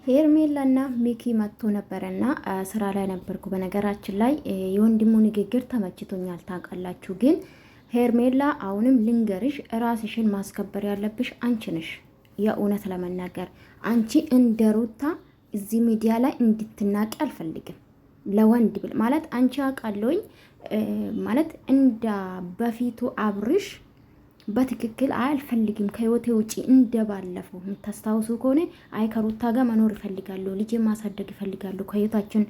ሄርሜላና ሚኪ መጥቶ ነበረና ስራ ላይ ነበርኩ። በነገራችን ላይ የወንድሙ ንግግር ተመችቶኛል። ታውቃላችሁ፣ ግን ሄርሜላ አሁንም ልንገርሽ፣ ራስሽን ማስከበር ያለብሽ አንቺ ነሽ። የእውነት ለመናገር አንቺ እንደ ሩታ እዚህ ሚዲያ ላይ እንድትናቂ አልፈልግም። ለወንድ ብል ማለት አንቺ አውቃለሁኝ ማለት እንደ በፊቱ አብርሽ በትክክል አልፈልግም ከህይወቴ ውጪ እንደባለፈው የምታስታውሱ ከሆነ አይ ከሩታ ጋር መኖር እፈልጋለሁ፣ ልጅ ማሳደግ እፈልጋለሁ ከህይወታችን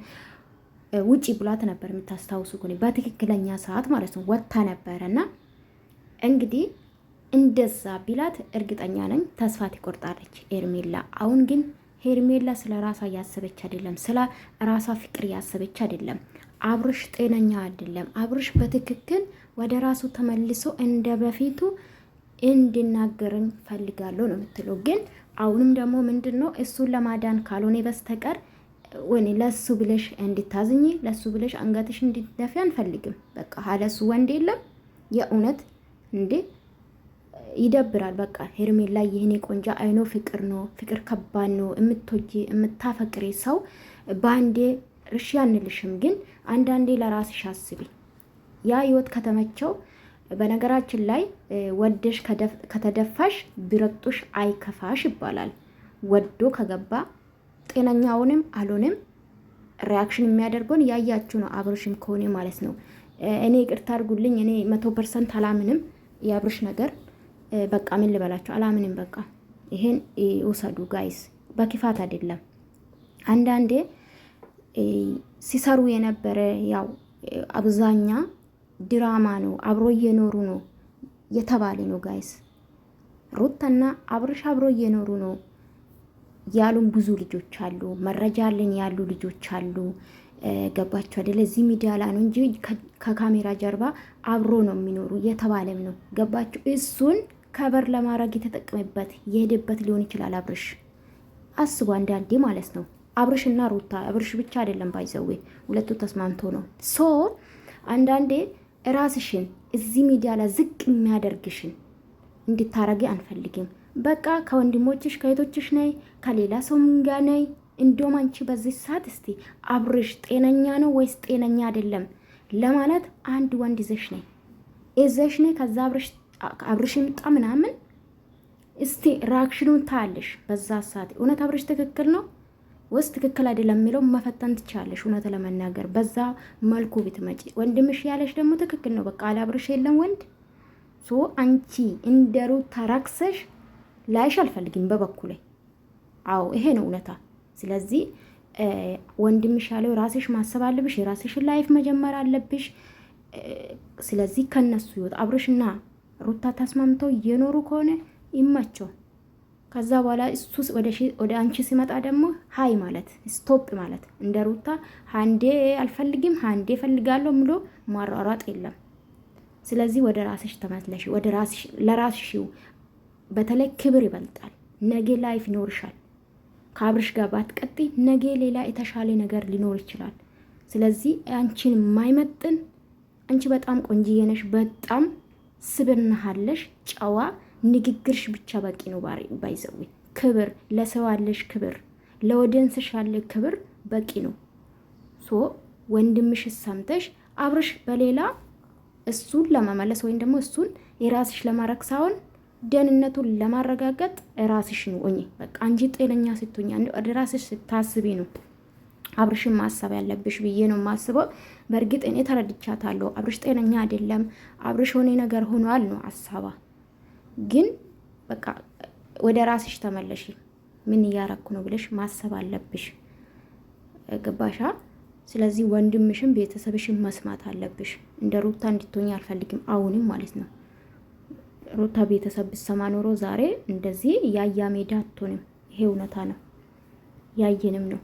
ውጪ ብላት ነበር። የምታስታውሱ ከሆነ በትክክለኛ ሰዓት ማለት ነው ወጥታ ነበረና እንግዲህ እንደዛ ቢላት እርግጠኛ ነኝ ተስፋ ትቆርጣለች ሄርሜላ። አሁን ግን ሄርሜላ ስለ ራሷ ያሰበች አይደለም፣ ስለ ራሷ ፍቅር ያሰበች አይደለም። አብርሽ ጤነኛ አይደለም። አብርሽ በትክክል ወደ ራሱ ተመልሶ እንደ በፊቱ እንድናገርም ፈልጋለሁ ነው የምትለው። ግን አሁንም ደግሞ ምንድነው እሱን ለማዳን ካልሆነ በስተቀር ወኔ ለሱ ብለሽ እንድታዝኝ ለሱ ብለሽ አንገትሽ እንድትደፊ አንፈልግም። በቃ ሀለሱ ወንድ የለም። የእውነት እንዴ ይደብራል። በቃ ሄርሜላ ይሄኔ ቆንጆ አይኖ ፍቅር ነው፣ ፍቅር ከባድ ነው። የምትወጂ የምታፈቅሪ ሰው ባንዴ እሺ አንልሽም፣ ግን አንዳንዴ ለራስሽ አስቢ። ያ ህይወት ከተመቸው በነገራችን ላይ ወደሽ ከተደፋሽ ቢረግጡሽ አይከፋሽ ይባላል። ወዶ ከገባ ጤነኛውንም አልሆንም ሪያክሽን የሚያደርገውን ያያችሁ ነው። አብርሽም ከሆነ ማለት ነው። እኔ ይቅርታ አድርጉልኝ፣ እኔ 100% አላምንም የአብርሽ ነገር። በቃ ምን ልበላችሁ አላምንም። በቃ ይሄን ውሰዱ ጋይስ፣ በክፋት አይደለም። አንዳንዴ ሲሰሩ የነበረ ያው አብዛኛ ድራማ ነው፣ አብሮ እየኖሩ ነው የተባለ ነው ጋይስ። ሩታና አብርሽ አብሮ እየኖሩ ነው ያሉን ብዙ ልጆች አሉ፣ መረጃ አለን ያሉ ልጆች አሉ። ገባችሁ አይደለ? እዚህ ሚዲያ ላይ ነው እንጂ ከካሜራ ጀርባ አብሮ ነው የሚኖሩ የተባለም ነው። ገባችሁ? እሱን ከበር ለማድረግ የተጠቀመበት የሄደበት ሊሆን ይችላል አብርሽ። አስቡ አንዳንዴ ማለት ነው። አብርሽና ሩታ አብርሽ ብቻ አይደለም ባይዘዌ ሁለቱ ተስማምቶ ነው። ሶ አንዳንዴ ራስሽን እዚህ ሚዲያ ላይ ዝቅ የሚያደርግሽን እንድታረጊ አንፈልግም። በቃ ከወንድሞችሽ ከእህቶችሽ ነይ፣ ከሌላ ሰው ጋር ነይ። እንደውም አንቺ በዚህ ሰዓት እስቲ አብርሽ ጤነኛ ነው ወይስ ጤነኛ አይደለም ለማለት አንድ ወንድ ይዘሽ ነይ። ከዛ አብርሽ ይምጣ ምናምን እስቲ ሪአክሽኑን ታያለሽ በዛ ሰዓት። እውነት አብርሽ ትክክል ነው ወይስ ትክክል አይደለም የሚለው መፈተን ትቻለሽ። እውነት ለመናገር በዛ መልኩ ብትመጪ፣ ወንድምሽ ያለሽ ደግሞ ትክክል ነው። በቃ አብርሽ የለም ወንድ ሶ አንቺ እንደሩ ተራክሰሽ ላይሽ አልፈልግም በበኩሌ። አዎ ይሄ ነው እውነታ። ስለዚህ ወንድምሽ ያለው ራስሽ ማሰብ አለብሽ፣ የራስሽን ላይፍ መጀመር አለብሽ። ስለዚህ ከነሱ ይወጥ አብርሽና ሩታ ተስማምተው እየኖሩ ከሆነ ይማቸው። ከዛ በኋላ እሱ ወደ አንቺ ሲመጣ ደግሞ ሃይ ማለት ስቶፕ ማለት እንደ ሩታ ሃንዴ አልፈልግም ሃንዴ ፈልጋለሁ ብሎ ማሯሯጥ የለም። ስለዚህ ወደ ራስሽ ተመለሽ፣ ወደ ራስሽ ለራስሽ። በተለይ ክብር ይበልጣል። ነገ ላይፍ ይኖርሻል። ከአብርሽ ጋር ባትቀጢ ነገ ሌላ የተሻለ ነገር ሊኖር ይችላል። ስለዚህ አንቺን የማይመጥን አንቺ በጣም ቆንጅዬ ነሽ፣ በጣም ስብናሃለሽ፣ ጨዋ ንግግርሽ ብቻ በቂ ነው። ባይዘዊ ክብር ለሰው አለሽ፣ ክብር ለወደንስሽ ያለ ክብር በቂ ነው። ሶ ወንድምሽ ሰምተሽ አብርሽ በሌላ እሱን ለመመለስ ወይም ደግሞ እሱን የራስሽ ለማድረግ ሳይሆን ደህንነቱን ለማረጋገጥ ራስሽ ነው ኦኝ በቃ አንጂ ጤነኛ ስትሆኛ ወደ ራስሽ ስታስቢ ነው አብርሽን ማሰብ ያለብሽ ብዬ ነው ማስበው። በእርግጥ እኔ ተረድቻታለሁ። አብርሽ ጤነኛ አይደለም፣ አብርሽ ሆነ ነገር ሆኗል ነው ሀሳባ። ግን በቃ ወደ ራስሽ ተመለሽ። ምን እያረኩ ነው ብለሽ ማሰብ አለብሽ። ገባሻ? ስለዚህ ወንድምሽን ቤተሰብሽን መስማት አለብሽ። እንደ ሩታ እንድትሆኝ አልፈልግም አሁንም ማለት ነው። ሩታ ቤተሰብ ብሰማ ኖሮ ዛሬ እንደዚህ ያያ ሜዳ አትሆንም። ይሄ እውነታ ነው፣ ያየንም ነው።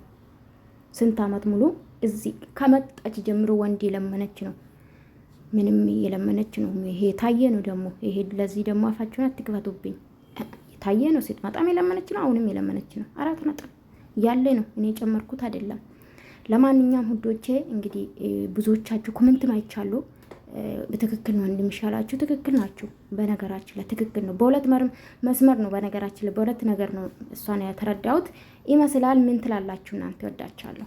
ስንት አመት ሙሉ እዚህ ከመጣች ጀምሮ ወንድ የለመነች ነው፣ ምንም የለመነች ነው። ይሄ ታየ ነው ደግሞ። ይሄ ለዚህ ደግሞ አፋችሁን አትክፈቱብኝ። ታየ ነው፣ ስትመጣም የለመነች ነው፣ አሁንም የለመነች ነው። 4 ነጥብ ያለ ነው፣ እኔ የጨመርኩት አይደለም። ለማንኛውም ሁዶቼ እንግዲህ ብዙዎቻችሁ ኮሜንት ማይቻሉ በትክክል ነው እንደሚሻላችሁ ትክክል ናችሁ። በነገራችን ላይ ትክክል ነው። በሁለት መስመር ነው በነገራችን ላይ በሁለት ነገር ነው እሷን የተረዳሁት ይመስላል። ምን ትላላችሁ እናንተ? ወዳችኋለሁ።